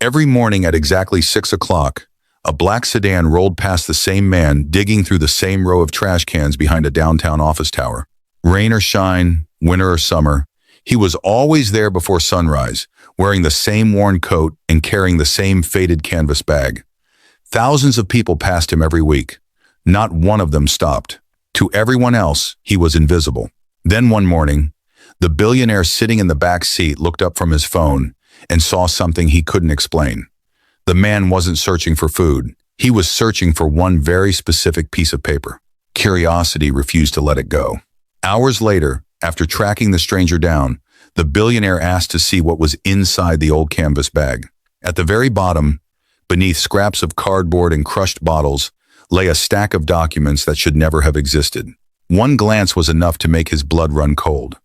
Every morning at exactly 6 o'clock, a black sedan rolled past the same man digging through the same row of trash cans behind a downtown office tower. Rain or shine, winter or summer, he was always there before sunrise, wearing the same worn coat and carrying the same faded canvas bag. Thousands of people passed him every week. Not one of them stopped. To everyone else, he was invisible. Then one morning, the billionaire sitting in the back seat looked up from his phone and saw something he couldn't explain. The man wasn't searching for food. He was searching for one very specific piece of paper. Curiosity refused to let it go. Hours later, after tracking the stranger down, the billionaire asked to see what was inside the old canvas bag. At the very bottom, beneath scraps of cardboard and crushed bottles, lay a stack of documents that should never have existed. One glance was enough to make his blood run cold.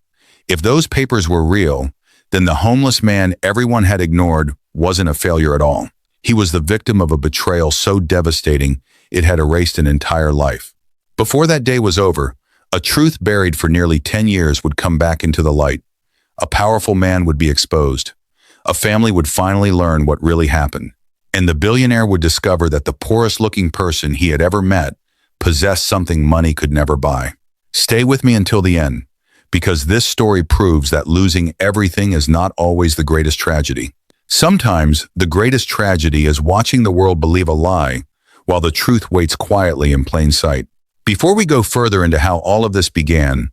If those papers were real, then the homeless man everyone had ignored wasn't a failure at all. He was the victim of a betrayal so devastating it had erased an entire life. Before that day was over, a truth buried for nearly 10 years would come back into the light. A powerful man would be exposed. A family would finally learn what really happened. And the billionaire would discover that the poorest-looking person he had ever met possessed something money could never buy. Stay with me until the end, because this story proves that losing everything is not always the greatest tragedy. Sometimes, the greatest tragedy is watching the world believe a lie while the truth waits quietly in plain sight. Before we go further into how all of this began,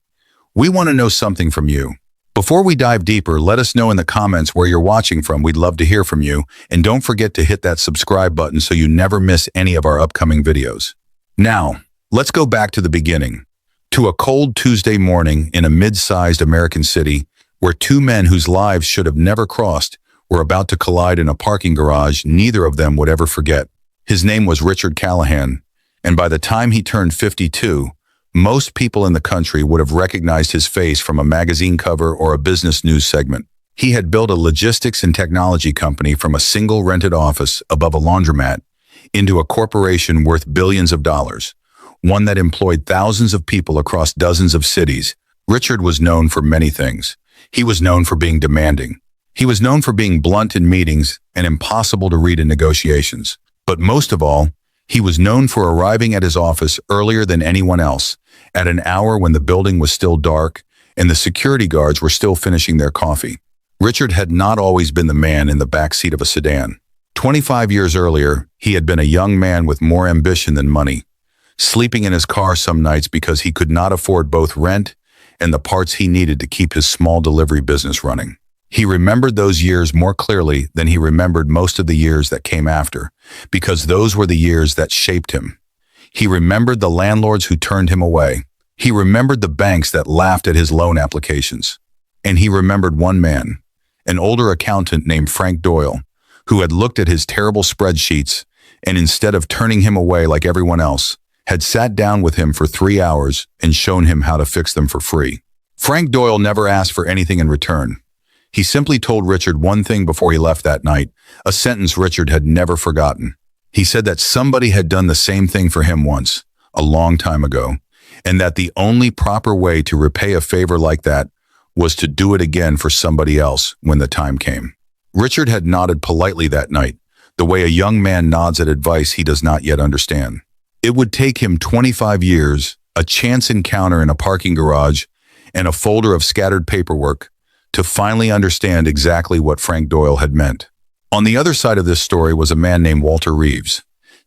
we want to know something from you. Before we dive deeper, let us know in the comments where you're watching from. We'd love to hear from you. And don't forget to hit that subscribe button so you never miss any of our upcoming videos. Now, let's go back to the beginning. To a cold Tuesday morning in a mid-sized American city where two men whose lives should have never crossed were about to collide in a parking garage neither of them would ever forget. His name was Richard Callahan, and by the time he turned 52, most people in the country would have recognized his face from a magazine cover or a business news segment. He had built a logistics and technology company from a single rented office above a laundromat into a corporation worth billions of dollars, one that employed thousands of people across dozens of cities. Richard was known for many things. He was known for being demanding. He was known for being blunt in meetings and impossible to read in negotiations. But most of all, he was known for arriving at his office earlier than anyone else, at an hour when the building was still dark and the security guards were still finishing their coffee. Richard had not always been the man in the backseat of a sedan. 25 years earlier, he had been a young man with more ambition than money, sleeping in his car some nights because he could not afford both rent and the parts he needed to keep his small delivery business running. He remembered those years more clearly than he remembered most of the years that came after, because those were the years that shaped him. He remembered the landlords who turned him away. He remembered the banks that laughed at his loan applications. And he remembered one man, an older accountant named Frank Doyle, who had looked at his terrible spreadsheets and instead of turning him away like everyone else, had sat down with him for 3 hours and shown him how to fix them for free. Frank Doyle never asked for anything in return. He simply told Richard one thing before he left that night, a sentence Richard had never forgotten. He said that somebody had done the same thing for him once, a long time ago, and that the only proper way to repay a favor like that was to do it again for somebody else when the time came. Richard had nodded politely that night, the way a young man nods at advice he does not yet understand. It would take him 25 years, a chance encounter in a parking garage, and a folder of scattered paperwork to finally understand exactly what Frank Doyle had meant. On the other side of this story was a man named Walter Reeves.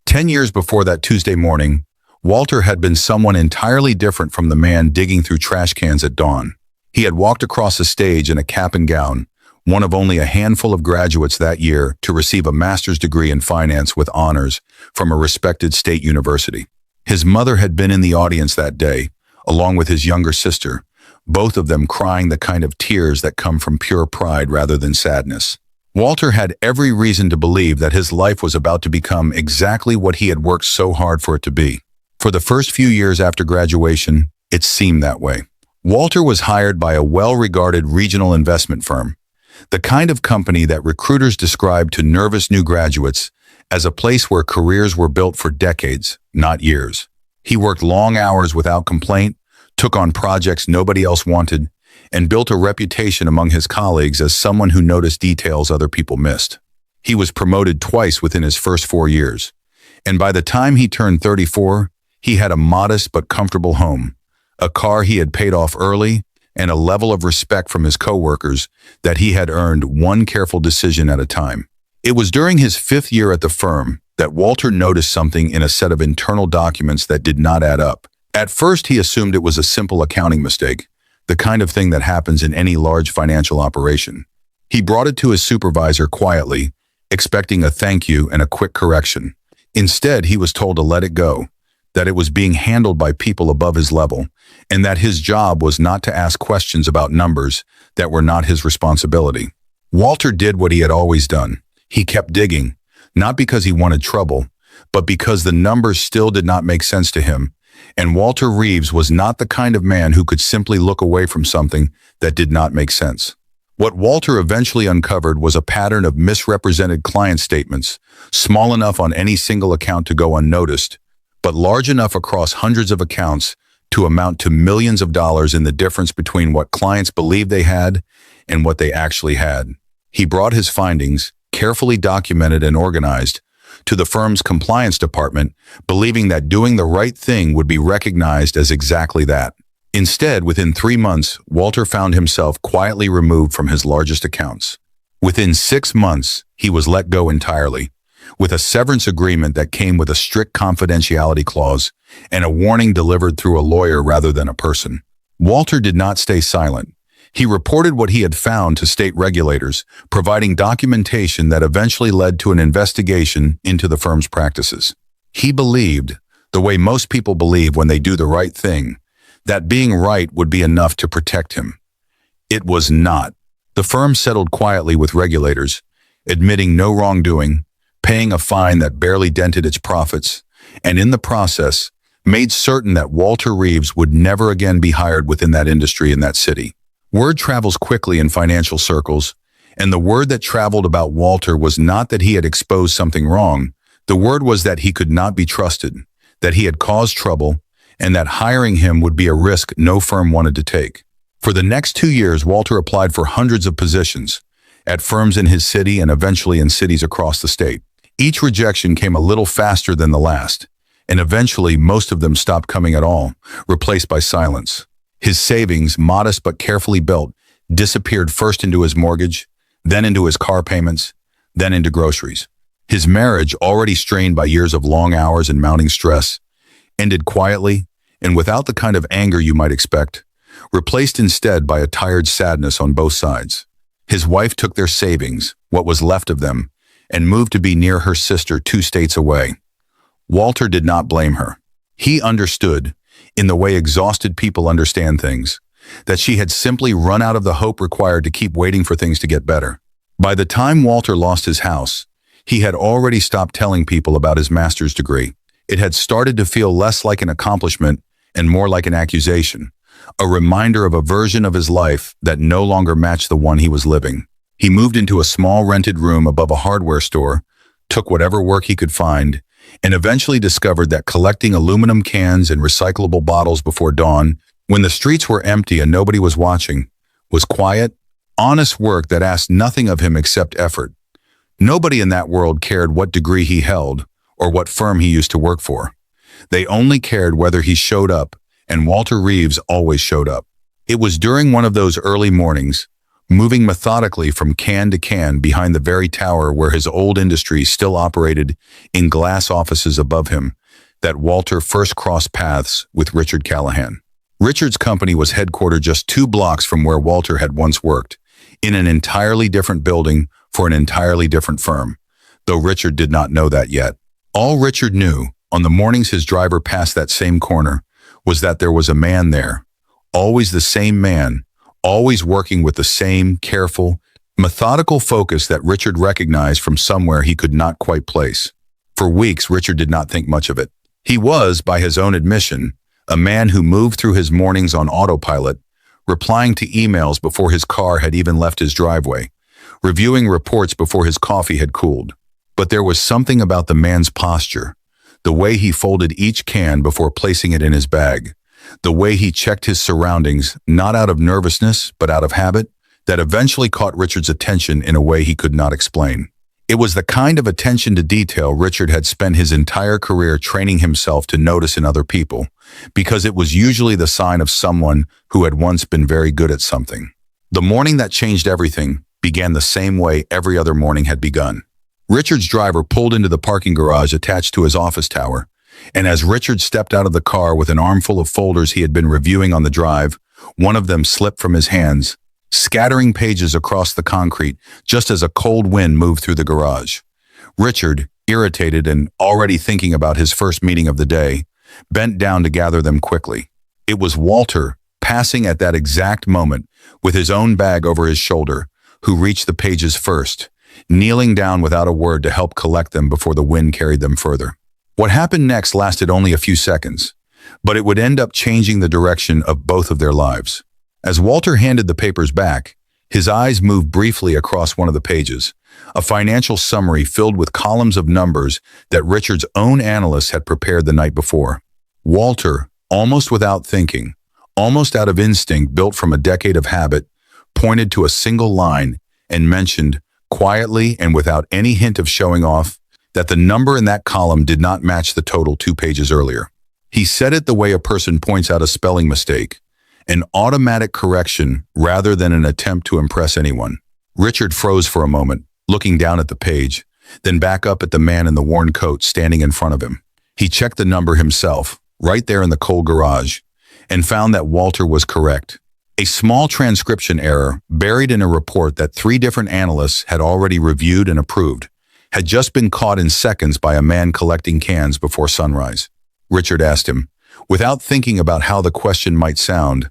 10 years before that Tuesday morning, Walter had been someone entirely different from the man digging through trash cans at dawn. He had walked across a stage in a cap and gown, one of only a handful of graduates that year to receive a master's degree in finance with honors from a respected state university. His mother had been in the audience that day, along with his younger sister, both of them crying the kind of tears that come from pure pride rather than sadness. Walter had every reason to believe that his life was about to become exactly what he had worked so hard for it to be. For the first few years after graduation, it seemed that way. Walter was hired by a well-regarded regional investment firm, the kind of company that recruiters described to nervous new graduates as a place where careers were built for decades, not years. He worked long hours without complaint, took on projects nobody else wanted, and built a reputation among his colleagues as someone who noticed details other people missed. He was promoted twice within his first 4 years. And by the time he turned 34, he had a modest but comfortable home, a car he had paid off early, and a level of respect from his coworkers that he had earned one careful decision at a time. It was during his 5th year at the firm that Walter noticed something in a set of internal documents that did not add up. At first, he assumed it was a simple accounting mistake, the kind of thing that happens in any large financial operation. He brought it to his supervisor quietly, expecting a thank you and a quick correction. Instead, he was told to let it go, that it was being handled by people above his level, and that his job was not to ask questions about numbers that were not his responsibility. Walter did what he had always done. He kept digging, not because he wanted trouble, but because the numbers still did not make sense to him, and Walter Reeves was not the kind of man who could simply look away from something that did not make sense. What Walter eventually uncovered was a pattern of misrepresented client statements, small enough on any single account to go unnoticed, but large enough across hundreds of accounts to amount to millions of dollars in the difference between what clients believed they had and what they actually had. He brought his findings, carefully documented and organized, to the firm's compliance department, believing that doing the right thing would be recognized as exactly that. Instead, within 3 months, Walter found himself quietly removed from his largest accounts. Within 6 months, he was let go entirely, with a severance agreement that came with a strict confidentiality clause and a warning delivered through a lawyer rather than a person. Walter did not stay silent. He reported what he had found to state regulators, providing documentation that eventually led to an investigation into the firm's practices. He believed, the way most people believe when they do the right thing, that being right would be enough to protect him. It was not. The firm settled quietly with regulators, admitting no wrongdoing, paying a fine that barely dented its profits, and in the process, made certain that Walter Reeves would never again be hired within that industry in that city. Word travels quickly in financial circles, and the word that traveled about Walter was not that he had exposed something wrong. The word was that he could not be trusted, that he had caused trouble, and that hiring him would be a risk no firm wanted to take. For the next 2 years, Walter applied for hundreds of positions, at firms in his city and eventually in cities across the state. Each rejection came a little faster than the last, and eventually most of them stopped coming at all, replaced by silence. His savings, modest but carefully built, disappeared first into his mortgage, then into his car payments, then into groceries. His marriage, already strained by years of long hours and mounting stress, ended quietly and without the kind of anger you might expect, replaced instead by a tired sadness on both sides. His wife took their savings, what was left of them, and moved to be near her sister 2 states away. Walter did not blame her. He understood, in the way exhausted people understand things, that she had simply run out of the hope required to keep waiting for things to get better. By the time Walter lost his house, he had already stopped telling people about his master's degree. It had started to feel less like an accomplishment and more like an accusation, a reminder of a version of his life that no longer matched the one he was living. He moved into a small rented room above a hardware store, took whatever work he could find, and eventually discovered that collecting aluminum cans and recyclable bottles before dawn, when the streets were empty and nobody was watching, was quiet, honest work that asked nothing of him except effort. Nobody in that world cared what degree he held or what firm he used to work for. They only cared whether he showed up, and Walter Reeves always showed up. It was during one of those early mornings, moving methodically from can to can behind the very tower where his old industry still operated in glass offices above him, that Walter first crossed paths with Richard Callahan. Richard's company was headquartered just 2 blocks from where Walter had once worked, in an entirely different building for an entirely different firm, though Richard did not know that yet. All Richard knew, on the mornings his driver passed that same corner, was that there was a man there, always the same man, always working with the same careful, methodical focus that Richard recognized from somewhere he could not quite place. For weeks, Richard did not think much of it. He was, by his own admission, a man who moved through his mornings on autopilot, replying to emails before his car had even left his driveway, reviewing reports before his coffee had cooled. But there was something about the man's posture, the way he folded each can before placing it in his bag, the way he checked his surroundings, not out of nervousness, but out of habit, that eventually caught Richard's attention in a way he could not explain. It was the kind of attention to detail Richard had spent his entire career training himself to notice in other people, because it was usually the sign of someone who had once been very good at something. The morning that changed everything began the same way every other morning had begun. Richard's driver pulled into the parking garage attached to his office tower, and as Richard stepped out of the car with an armful of folders he had been reviewing on the drive, one of them slipped from his hands, scattering pages across the concrete just as a cold wind moved through the garage. Richard, irritated and already thinking about his first meeting of the day, bent down to gather them quickly. It was Walter, passing at that exact moment with his own bag over his shoulder, who reached the pages first, kneeling down without a word to help collect them before the wind carried them further. What happened next lasted only a few seconds, but it would end up changing the direction of both of their lives. As Walter handed the papers back, his eyes moved briefly across one of the pages, a financial summary filled with columns of numbers that Richard's own analysts had prepared the night before. Walter, almost without thinking, almost out of instinct built from a decade of habit, pointed to a single line and mentioned, quietly and without any hint of showing off, that the number in that column did not match the total 2 pages earlier. He said it the way a person points out a spelling mistake, an automatic correction rather than an attempt to impress anyone. Richard froze for a moment, looking down at the page, then back up at the man in the worn coat standing in front of him. He checked the number himself, right there in the cold garage, and found that Walter was correct. A small transcription error, buried in a report that 3 different analysts had already reviewed and approved, had just been caught in seconds by a man collecting cans before sunrise. Richard asked him, without thinking about how the question might sound,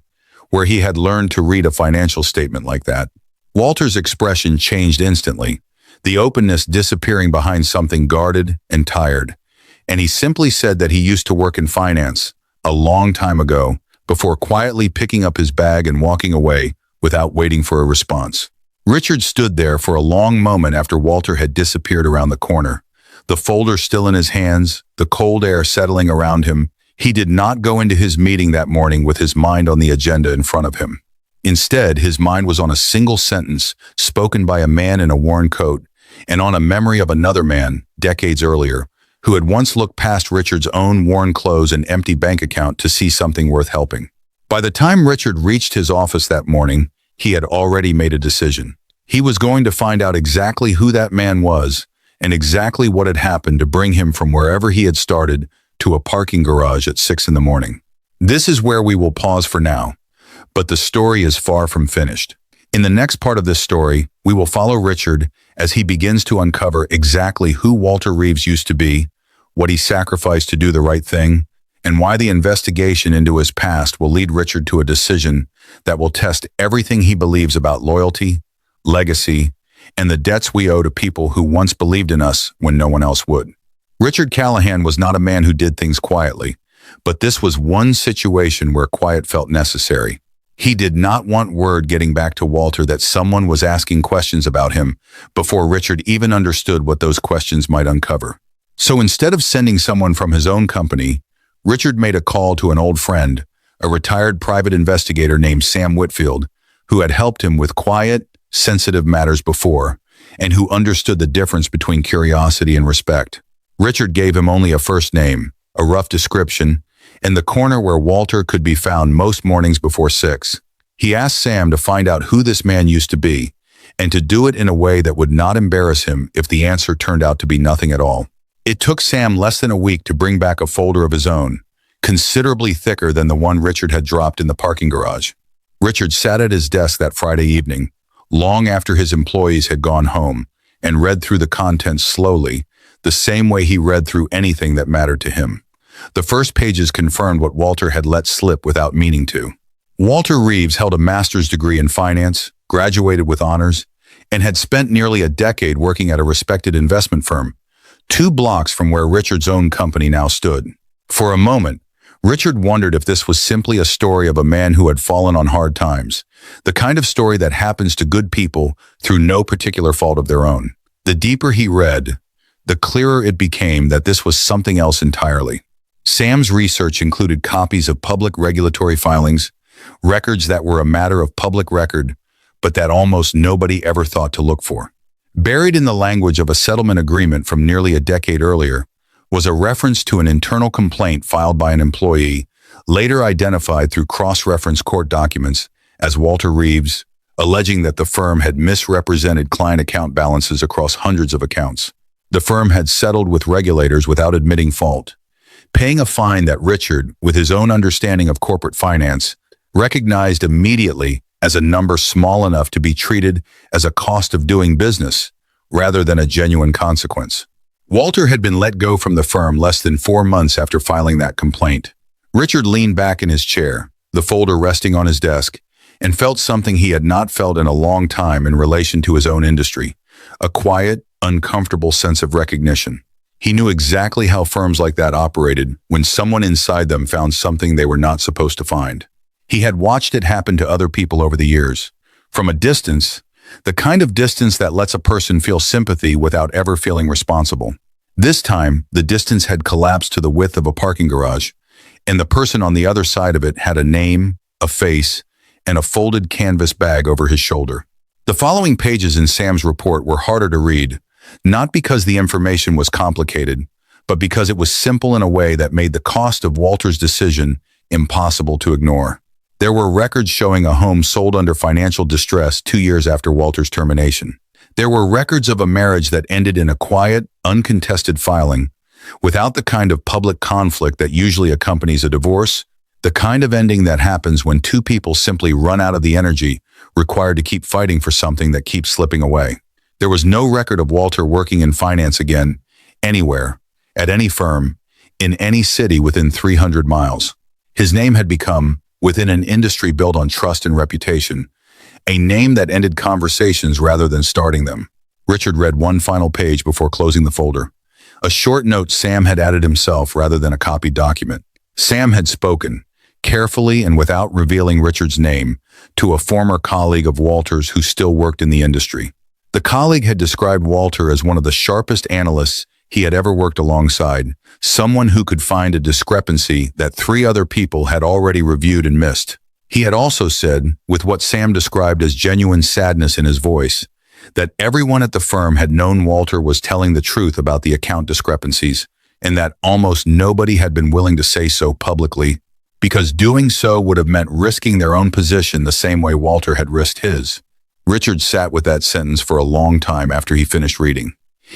where he had learned to read a financial statement like that. Walter's expression changed instantly, the openness disappearing behind something guarded and tired, and he simply said that he used to work in finance a long time ago, before quietly picking up his bag and walking away without waiting for a response. Richard stood there for a long moment after Walter had disappeared around the corner, the folder still in his hands, the cold air settling around him. He did not go into his meeting that morning with his mind on the agenda in front of him. Instead, his mind was on a single sentence spoken by a man in a worn coat and on a memory of another man, decades earlier, who had once looked past Richard's own worn clothes and empty bank account to see something worth helping. By the time Richard reached his office that morning, he had already made a decision. He was going to find out exactly who that man was and exactly what had happened to bring him from wherever he had started to a parking garage at 6 in the morning. This is where we will pause for now, but the story is far from finished. In the next part of this story, we will follow Richard as he begins to uncover exactly who Walter Reeves used to be, what he sacrificed to do the right thing, and why the investigation into his past will lead Richard to a decision that will test everything he believes about loyalty, legacy, and the debts we owe to people who once believed in us when no one else would. Richard Callahan was not a man who did things quietly, but this was one situation where quiet felt necessary. He did not want word getting back to Walter that someone was asking questions about him before Richard even understood what those questions might uncover. So instead of sending someone from his own company, Richard made a call to an old friend, a retired private investigator named Sam Whitfield, who had helped him with quiet, sensitive matters before, and who understood the difference between curiosity and respect. Richard gave him only a first name, a rough description, and the corner where Walter could be found most mornings before 6. He asked Sam to find out who this man used to be, and to do it in a way that would not embarrass him if the answer turned out to be nothing at all. It took Sam less than a week to bring back a folder of his own, considerably thicker than the one Richard had dropped in the parking garage. Richard sat at his desk that Friday evening, long after his employees had gone home, and read through the contents slowly, the same way he read through anything that mattered to him. The first pages confirmed what Walter had let slip without meaning to. Walter Reeves held a master's degree in finance, graduated with honors, and had spent nearly a decade working at a respected investment firm, 2 blocks from where Richard's own company now stood. For a moment, Richard wondered if this was simply a story of a man who had fallen on hard times, the kind of story that happens to good people through no particular fault of their own. The deeper he read, the clearer it became that this was something else entirely. Sam's research included copies of public regulatory filings, records that were a matter of public record, but that almost nobody ever thought to look for. Buried in the language of a settlement agreement from nearly a decade earlier was a reference to an internal complaint filed by an employee, later identified through cross-reference court documents as Walter Reeves, alleging that the firm had misrepresented client account balances across hundreds of accounts. The firm had settled with regulators without admitting fault, paying a fine that Richard, with his own understanding of corporate finance, recognized immediately as a number small enough to be treated as a cost of doing business rather than a genuine consequence. Walter had been let go from the firm less than 4 months after filing that complaint. Richard leaned back in his chair, the folder resting on his desk, and felt something he had not felt in a long time in relation to his own industry, a quiet, uncomfortable sense of recognition. He knew exactly how firms like that operated when someone inside them found something they were not supposed to find. He had watched it happen to other people over the years. From a distance, the kind of distance that lets a person feel sympathy without ever feeling responsible. This time, the distance had collapsed to the width of a parking garage, and the person on the other side of it had a name, a face, and a folded canvas bag over his shoulder. The following pages in Sam's report were harder to read, not because the information was complicated, but because it was simple in a way that made the cost of Walter's decision impossible to ignore. There were records showing a home sold under financial distress 2 years after Walter's termination. There were records of a marriage that ended in a quiet, uncontested filing, without the kind of public conflict that usually accompanies a divorce, the kind of ending that happens when two people simply run out of the energy required to keep fighting for something that keeps slipping away. There was no record of Walter working in finance again, anywhere, at any firm, in any city within 300 miles. His name had become, within an industry built on trust and reputation, a name that ended conversations rather than starting them. Richard read one final page before closing the folder. A short note Sam had added himself rather than a copied document. Sam had spoken, carefully and without revealing Richard's name, to a former colleague of Walter's who still worked in the industry. The colleague had described Walter as one of the sharpest analysts he had ever worked alongside, someone who could find a discrepancy that 3 other people had already reviewed and missed. He had also said, with what Sam described as genuine sadness in his voice, that everyone at the firm had known Walter was telling the truth about the account discrepancies, and that almost nobody had been willing to say so publicly, because doing so would have meant risking their own position the same way Walter had risked his. Richard sat with that sentence for a long time after he finished reading.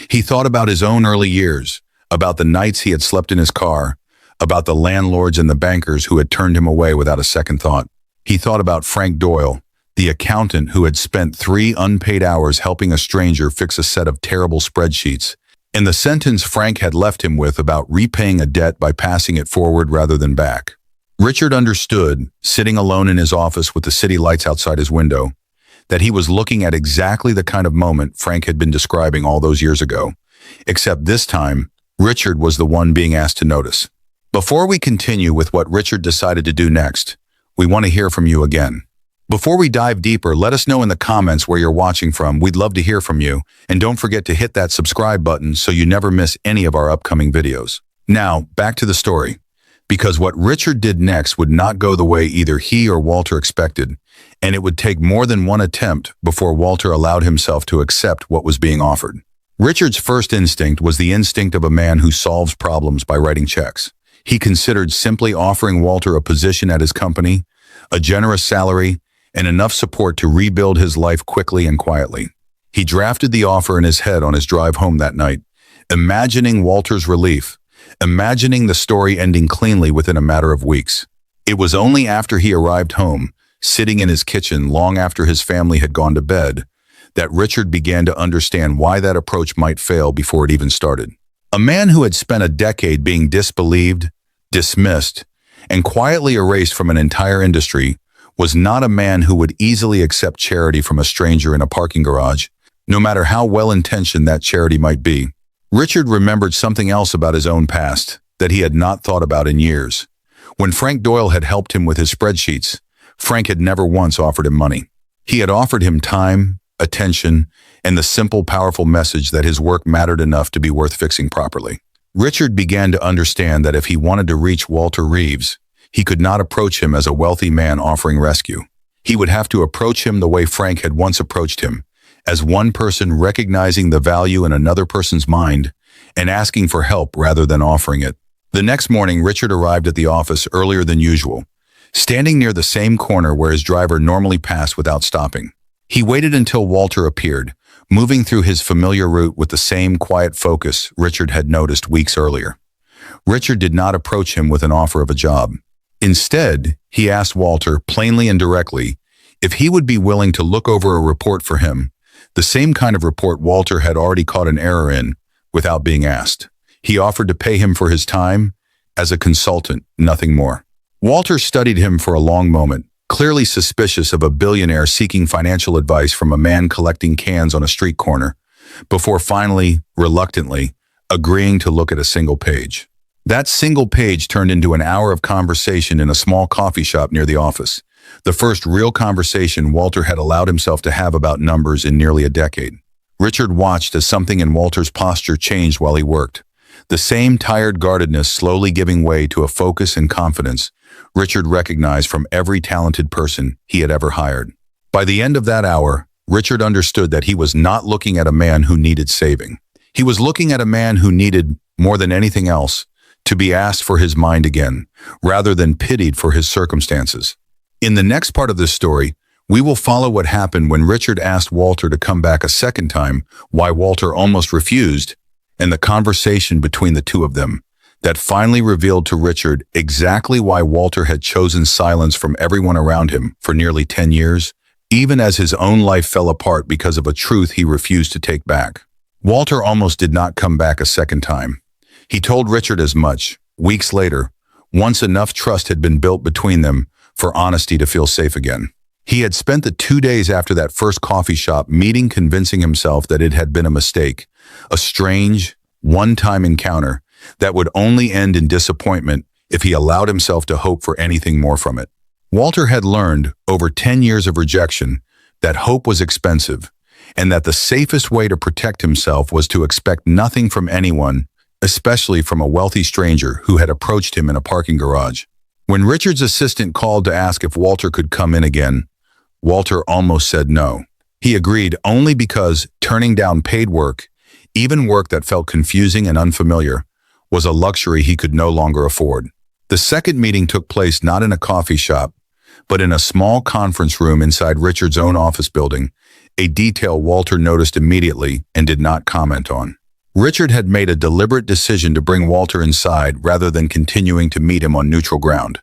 He thought about his own early years, about the nights he had slept in his car, about the landlords and the bankers who had turned him away without a second thought. He thought about Frank Doyle, the accountant who had spent 3 unpaid hours helping a stranger fix a set of terrible spreadsheets, and the sentence Frank had left him with about repaying a debt by passing it forward rather than back. Richard understood, sitting alone in his office with the city lights outside his window, that he was looking at exactly the kind of moment Frank had been describing all those years ago, except this time, Richard was the one being asked to notice. Before we continue with what Richard decided to do next, we want to hear from you again. Before we dive deeper, let us know in the comments where you're watching from. We'd love to hear from you, and don't forget to hit that subscribe button so you never miss any of our upcoming videos. Now, back to the story. Because what Richard did next would not go the way either he or Walter expected, and it would take more than one attempt before Walter allowed himself to accept what was being offered. Richard's first instinct was the instinct of a man who solves problems by writing checks. He considered simply offering Walter a position at his company, a generous salary, and enough support to rebuild his life quickly and quietly. He drafted the offer in his head on his drive home that night, imagining Walter's relief, imagining the story ending cleanly within a matter of weeks. It was only after he arrived home, sitting in his kitchen long after his family had gone to bed, that Richard began to understand why that approach might fail before it even started. A man who had spent a decade being disbelieved, dismissed, and quietly erased from an entire industry was not a man who would easily accept charity from a stranger in a parking garage, no matter how well-intentioned that charity might be. Richard remembered something else about his own past that he had not thought about in years. When Frank Doyle had helped him with his spreadsheets, Frank had never once offered him money. He had offered him time, attention, and the simple, powerful message that his work mattered enough to be worth fixing properly. Richard began to understand that if he wanted to reach Walter Reeves, he could not approach him as a wealthy man offering rescue. He would have to approach him the way Frank had once approached him, as one person recognizing the value in another person's mind and asking for help rather than offering it. The next morning, Richard arrived at the office earlier than usual, standing near the same corner where his driver normally passed without stopping. He waited until Walter appeared, moving through his familiar route with the same quiet focus Richard had noticed weeks earlier. Richard did not approach him with an offer of a job. Instead, he asked Walter plainly and directly if he would be willing to look over a report for him, the same kind of report Walter had already caught an error in, without being asked. He offered to pay him for his time as a consultant, nothing more. Walter studied him for a long moment, clearly suspicious of a billionaire seeking financial advice from a man collecting cans on a street corner, before finally, reluctantly, agreeing to look at a single page. That single page turned into an hour of conversation in a small coffee shop near the office, the first real conversation Walter had allowed himself to have about numbers in nearly a decade. Richard watched as something in Walter's posture changed while he worked, the same tired guardedness slowly giving way to a focus and confidence Richard recognized from every talented person he had ever hired. By the end of that hour, Richard understood that he was not looking at a man who needed saving. He was looking at a man who needed, more than anything else, to be asked for his mind again, rather than pitied for his circumstances. In the next part of this story, we will follow what happened when Richard asked Walter to come back a second time, why Walter almost refused, and the conversation between the two of them that finally revealed to Richard exactly why Walter had chosen silence from everyone around him for nearly 10 years, even as his own life fell apart because of a truth he refused to take back. Walter almost did not come back a second time. He told Richard as much, weeks later, once enough trust had been built between them for honesty to feel safe again. He had spent the 2 days after that first coffee shop meeting convincing himself that it had been a mistake, a strange, one-time encounter that would only end in disappointment if he allowed himself to hope for anything more from it. Walter had learned, over 10 years of rejection, that hope was expensive, and that the safest way to protect himself was to expect nothing from anyone, especially from a wealthy stranger who had approached him in a parking garage. When Richard's assistant called to ask if Walter could come in again, Walter almost said no. He agreed only because turning down paid work, even work that felt confusing and unfamiliar, was a luxury he could no longer afford. The second meeting took place not in a coffee shop, but in a small conference room inside Richard's own office building, a detail Walter noticed immediately and did not comment on. Richard had made a deliberate decision to bring Walter inside rather than continuing to meet him on neutral ground,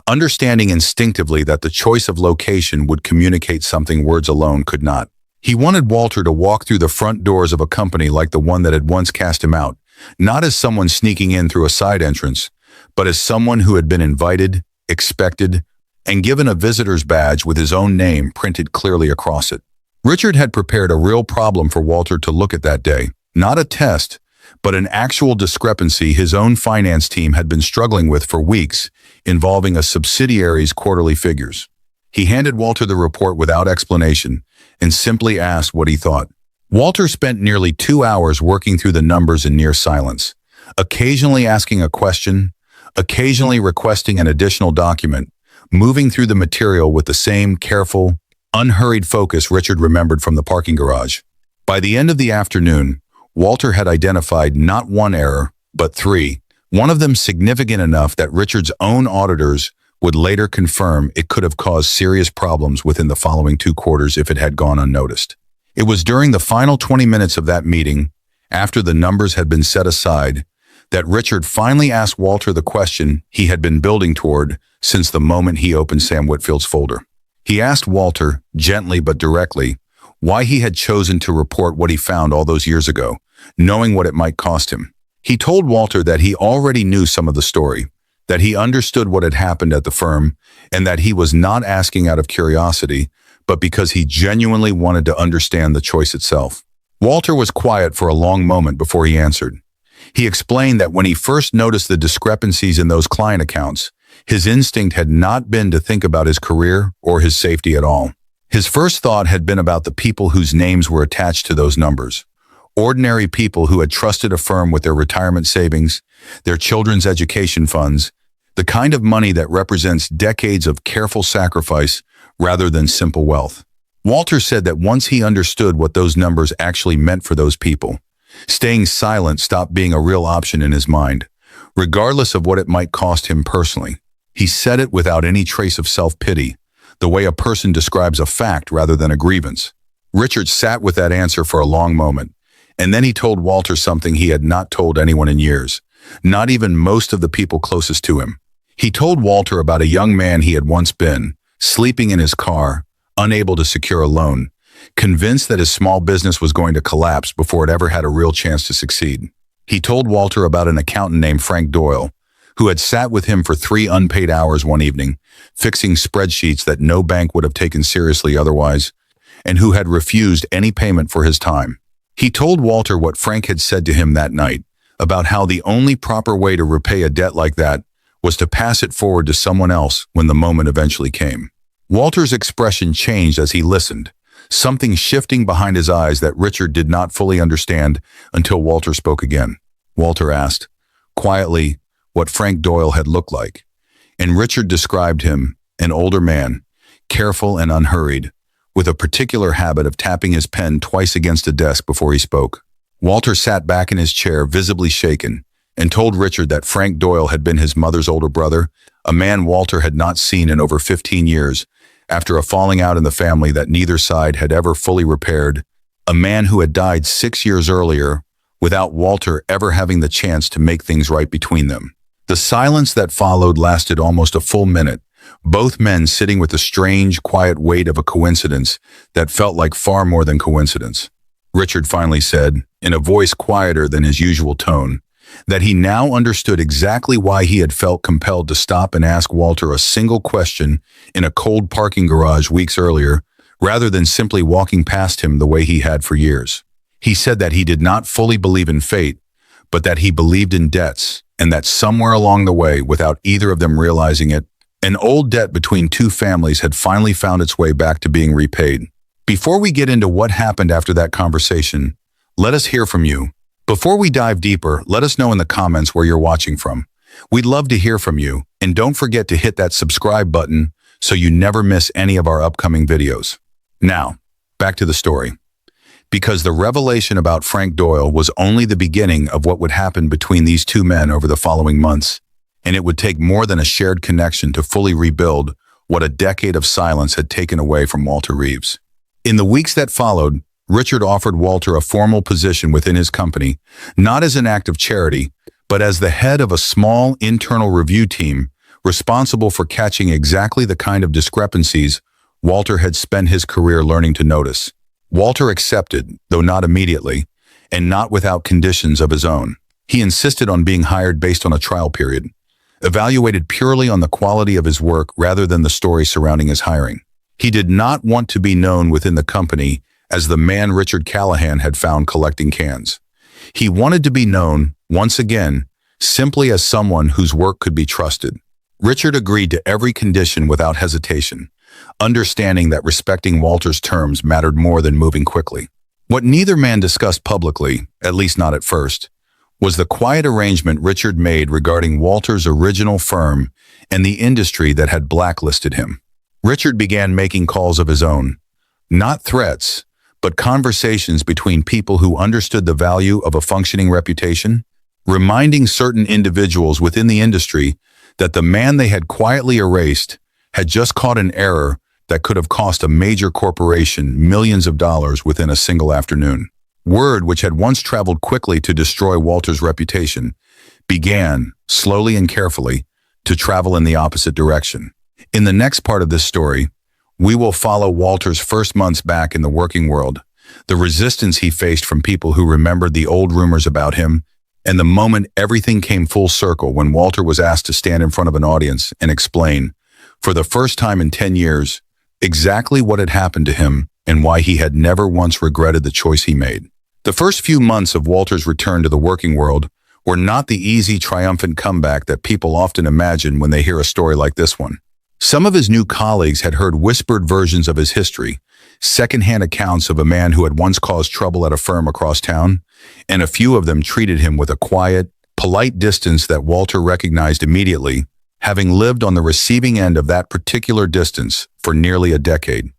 understanding instinctively that the choice of location would communicate something words alone could not. He wanted Walter to walk through the front doors of a company like the one that had once cast him out, not as someone sneaking in through a side entrance, but as someone who had been invited, expected, and given a visitor's badge with his own name printed clearly across it. Richard had prepared a real problem for Walter to look at that day, not a test, but an actual discrepancy his own finance team had been struggling with for weeks, involving a subsidiary's quarterly figures. He handed Walter the report without explanation and simply asked what he thought. Walter spent nearly 2 hours working through the numbers in near silence, occasionally asking a question, occasionally requesting an additional document, moving through the material with the same careful, unhurried focus Richard remembered from the parking garage. By the end of the afternoon, Walter had identified not one error, but 3, one of them significant enough that Richard's own auditors would later confirm it could have caused serious problems within the following 2 quarters if it had gone unnoticed. It was during the final 20 minutes of that meeting, after the numbers had been set aside, that Richard finally asked Walter the question he had been building toward since the moment he opened Sam Whitfield's folder. He asked Walter, gently but directly, why he had chosen to report what he found all those years ago, knowing what it might cost him. He told Walter that he already knew some of the story, that he understood what had happened at the firm, and that he was not asking out of curiosity, but because he genuinely wanted to understand the choice itself. Walter was quiet for a long moment before he answered. He explained that when he first noticed the discrepancies in those client accounts, his instinct had not been to think about his career or his safety at all. His first thought had been about the people whose names were attached to those numbers. Ordinary people who had trusted a firm with their retirement savings, their children's education funds, the kind of money that represents decades of careful sacrifice rather than simple wealth. Walter said that once he understood what those numbers actually meant for those people, staying silent stopped being a real option in his mind, regardless of what it might cost him personally. He said it without any trace of self-pity, the way a person describes a fact rather than a grievance. Richard sat with that answer for a long moment, and then he told Walter something he had not told anyone in years, not even most of the people closest to him. He told Walter about a young man he had once been, sleeping in his car, unable to secure a loan, convinced that his small business was going to collapse before it ever had a real chance to succeed. He told Walter about an accountant named Frank Doyle, who had sat with him for 3 unpaid hours one evening, fixing spreadsheets that no bank would have taken seriously otherwise, and who had refused any payment for his time. He told Walter what Frank had said to him that night, about how the only proper way to repay a debt like that was to pass it forward to someone else when the moment eventually came. Walter's expression changed as he listened, something shifting behind his eyes that Richard did not fully understand until Walter spoke again. Walter asked, quietly, what Frank Doyle had looked like, and Richard described him, an older man, careful and unhurried, with a particular habit of tapping his pen twice against a desk before he spoke. Walter sat back in his chair, visibly shaken, and told Richard that Frank Doyle had been his mother's older brother, a man Walter had not seen in over 15 years, after a falling out in the family that neither side had ever fully repaired, a man who had died 6 years earlier, without Walter ever having the chance to make things right between them. The silence that followed lasted almost a full minute, both men sitting with the strange, quiet weight of a coincidence that felt like far more than coincidence. Richard finally said, in a voice quieter than his usual tone, that he now understood exactly why he had felt compelled to stop and ask Walter a single question in a cold parking garage weeks earlier, rather than simply walking past him the way he had for years. He said that he did not fully believe in fate, but that he believed in debts, and that somewhere along the way, without either of them realizing it, an old debt between two families had finally found its way back to being repaid. Before we get into what happened after that conversation, let us hear from you. Before we dive deeper, let us know in the comments where you're watching from. We'd love to hear from you, and don't forget to hit that subscribe button so you never miss any of our upcoming videos. Now, back to the story. Because the revelation about Frank Doyle was only the beginning of what would happen between these two men over the following months, and it would take more than a shared connection to fully rebuild what a decade of silence had taken away from Walter Reeves. In the weeks that followed, Richard offered Walter a formal position within his company, not as an act of charity, but as the head of a small internal review team responsible for catching exactly the kind of discrepancies Walter had spent his career learning to notice. Walter accepted, though not immediately, and not without conditions of his own. He insisted on being hired based on a trial period, evaluated purely on the quality of his work rather than the story surrounding his hiring. He did not want to be known within the company as the man Richard Callahan had found collecting cans. He wanted to be known, once again, simply as someone whose work could be trusted. Richard agreed to every condition without hesitation, understanding that respecting Walter's terms mattered more than moving quickly. What neither man discussed publicly, at least not at first, was the quiet arrangement Richard made regarding Walter's original firm and the industry that had blacklisted him. Richard began making calls of his own, not threats, but conversations between people who understood the value of a functioning reputation, reminding certain individuals within the industry that the man they had quietly erased had just caught an error that could have cost a major corporation millions of dollars within a single afternoon. Word, which had once traveled quickly to destroy Walter's reputation, began, slowly and carefully, to travel in the opposite direction. In the next part of this story, we will follow Walter's first months back in the working world, the resistance he faced from people who remembered the old rumors about him, and the moment everything came full circle when Walter was asked to stand in front of an audience and explain, for the first time in 10 years, exactly what had happened to him and why he had never once regretted the choice he made. The first few months of Walter's return to the working world were not the easy, triumphant comeback that people often imagine when they hear a story like this one. Some of his new colleagues had heard whispered versions of his history, secondhand accounts of a man who had once caused trouble at a firm across town, and a few of them treated him with a quiet, polite distance that Walter recognized immediately, having lived on the receiving end of that particular distance for nearly a decade.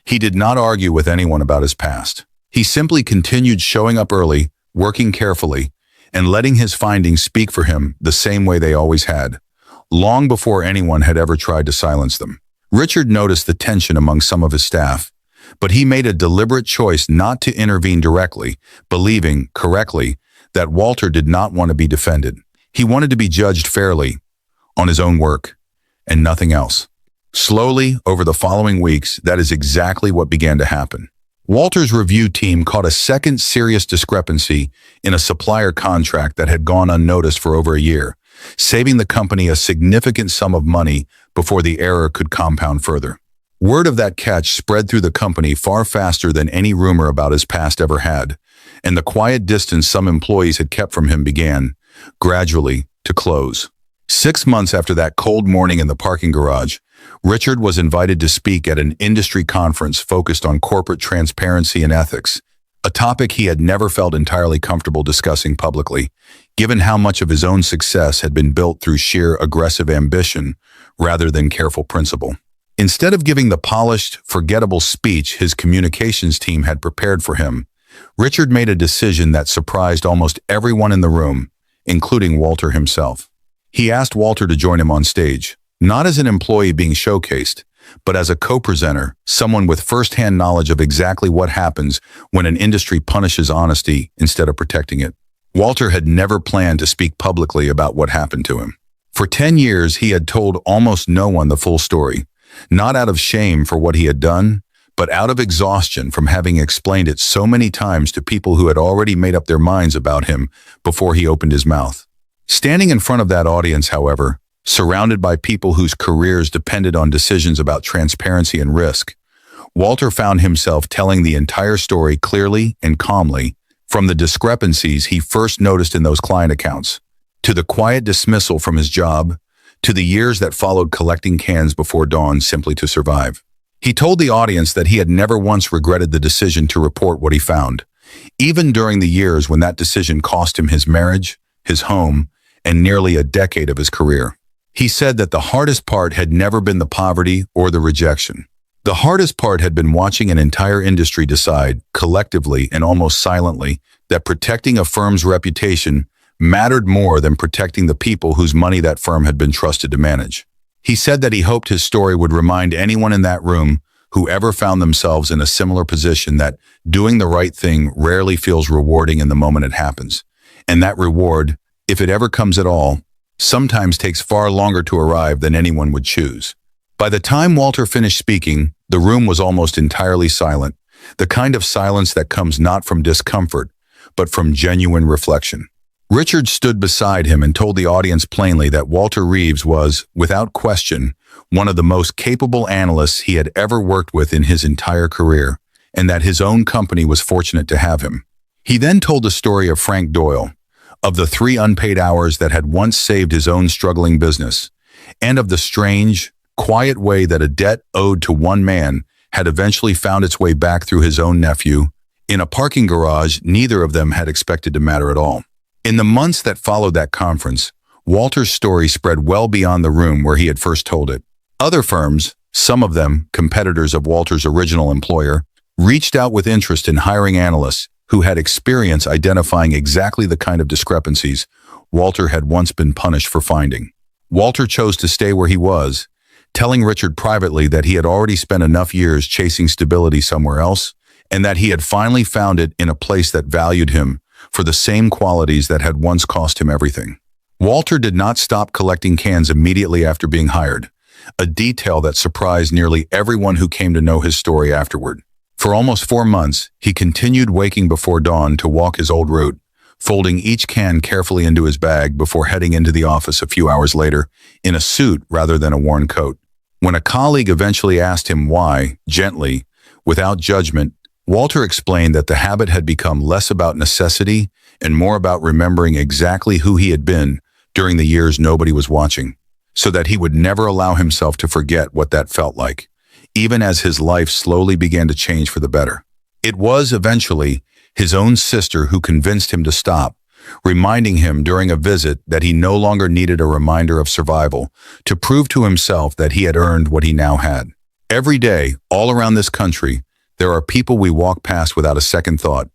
He did not argue with anyone about his past. He simply continued showing up early, working carefully, and letting his findings speak for him the same way they always had, long before anyone had ever tried to silence them. Richard noticed the tension among some of his staff, but he made a deliberate choice not to intervene directly, believing, correctly, that Walter did not want to be defended. He wanted to be judged fairly, on his own work, and nothing else. Slowly, over the following weeks, that is exactly what began to happen. Walter's review team caught a second serious discrepancy in a supplier contract that had gone unnoticed for over a year, saving the company a significant sum of money before the error could compound further. Word of that catch spread through the company far faster than any rumor about his past ever had, and the quiet distance some employees had kept from him began, gradually, to close. 6 months after that cold morning in the parking garage, Richard was invited to speak at an industry conference focused on corporate transparency and ethics, a topic he had never felt entirely comfortable discussing publicly, given how much of his own success had been built through sheer aggressive ambition rather than careful principle. Instead of giving the polished, forgettable speech his communications team had prepared for him, Richard made a decision that surprised almost everyone in the room, including Walter himself. He asked Walter to join him on stage, not as an employee being showcased, but as a co-presenter, someone with first-hand knowledge of exactly what happens when an industry punishes honesty instead of protecting it. Walter had never planned to speak publicly about what happened to him. For 10 years, he had told almost no one the full story, not out of shame for what he had done, but out of exhaustion from having explained it so many times to people who had already made up their minds about him before he opened his mouth. Standing in front of that audience, however, surrounded by people whose careers depended on decisions about transparency and risk, Walter found himself telling the entire story clearly and calmly, from the discrepancies he first noticed in those client accounts, to the quiet dismissal from his job, to the years that followed collecting cans before dawn simply to survive. He told the audience that he had never once regretted the decision to report what he found, even during the years when that decision cost him his marriage, his home, and nearly a decade of his career. He said that the hardest part had never been the poverty or the rejection. The hardest part had been watching an entire industry decide, collectively and almost silently, that protecting a firm's reputation mattered more than protecting the people whose money that firm had been trusted to manage. He said that he hoped his story would remind anyone in that room who ever found themselves in a similar position that doing the right thing rarely feels rewarding in the moment it happens, and that reward, if it ever comes at all, sometimes takes far longer to arrive than anyone would choose. By the time Walter finished speaking, the room was almost entirely silent, the kind of silence that comes not from discomfort, but from genuine reflection. Richard stood beside him and told the audience plainly that Walter Reeves was, without question, one of the most capable analysts he had ever worked with in his entire career, and that his own company was fortunate to have him. He then told the story of Frank Doyle, of the 3 unpaid hours that had once saved his own struggling business, and of the strange, quiet way that a debt owed to one man had eventually found its way back through his own nephew, in a parking garage neither of them had expected to matter at all. In the months that followed that conference, Walter's story spread well beyond the room where he had first told it. Other firms, some of them competitors of Walter's original employer, reached out with interest in hiring analysts who had experience identifying exactly the kind of discrepancies Walter had once been punished for finding. Walter chose to stay where he was, telling Richard privately that he had already spent enough years chasing stability somewhere else, and that he had finally found it in a place that valued him for the same qualities that had once cost him everything. Walter did not stop collecting cans immediately after being hired, a detail that surprised nearly everyone who came to know his story afterward. For almost 4 months, he continued waking before dawn to walk his old route, folding each can carefully into his bag before heading into the office a few hours later, in a suit rather than a worn coat. When a colleague eventually asked him why, gently, without judgment, Walter explained that the habit had become less about necessity and more about remembering exactly who he had been during the years nobody was watching, so that he would never allow himself to forget what that felt like, even as his life slowly began to change for the better. It was, eventually, his own sister who convinced him to stop, reminding him during a visit that he no longer needed a reminder of survival to prove to himself that he had earned what he now had. Every day, all around this country, there are people we walk past without a second thought,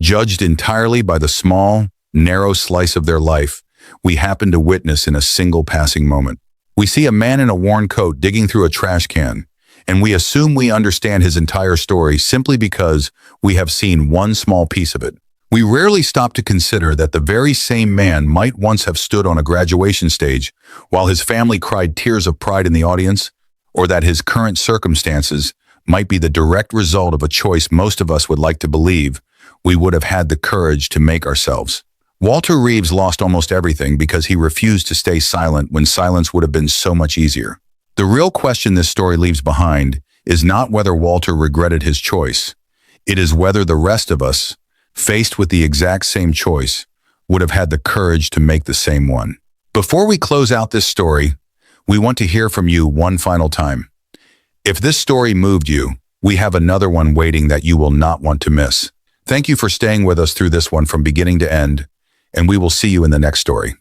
judged entirely by the small, narrow slice of their life we happen to witness in a single passing moment. We see a man in a worn coat digging through a trash can, and we assume we understand his entire story simply because we have seen one small piece of it. We rarely stop to consider that the very same man might once have stood on a graduation stage while his family cried tears of pride in the audience, or that his current circumstances might be the direct result of a choice most of us would like to believe we would have had the courage to make ourselves. Walter Reeves lost almost everything because he refused to stay silent when silence would have been so much easier. The real question this story leaves behind is not whether Walter regretted his choice. It is whether the rest of us, faced with the exact same choice, would have had the courage to make the same one. Before we close out this story, we want to hear from you one final time. If this story moved you, we have another one waiting that you will not want to miss. Thank you for staying with us through this one from beginning to end, and we will see you in the next story.